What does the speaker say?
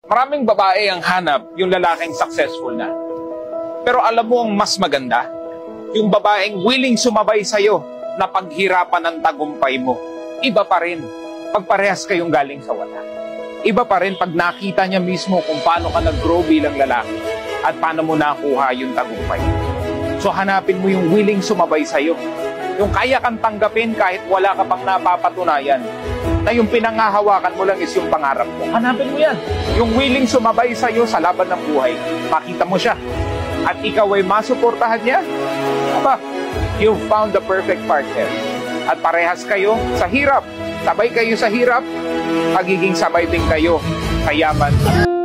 Maraming babae ang hanap yung lalaking successful na. Pero alam mo ang mas maganda? Yung babaeng willing sumabay sa'yo na paghirapan ng tagumpay mo. Iba pa rin pag parehas kayong galing sa wala. Iba pa rin pag nakita niya mismo kung paano ka nag-grow bilang lalaki at paano mo nakuha yung tagumpay. So hanapin mo yung willing sumabay sa'yo. Yung kaya kang tanggapin kahit wala ka pang napapatunayan. Na yung pinangahawakan mo lang is yung pangarap mo. Hanapin mo yan. Yung willing sumabay sa'yo sa laban ng buhay. Makita mo siya. At ikaw ay masuportahan niya. Aba, you've found the perfect partner. At parehas kayo sa hirap. Sabay kayo sa hirap. Magiging sabay din kayo sa yaman.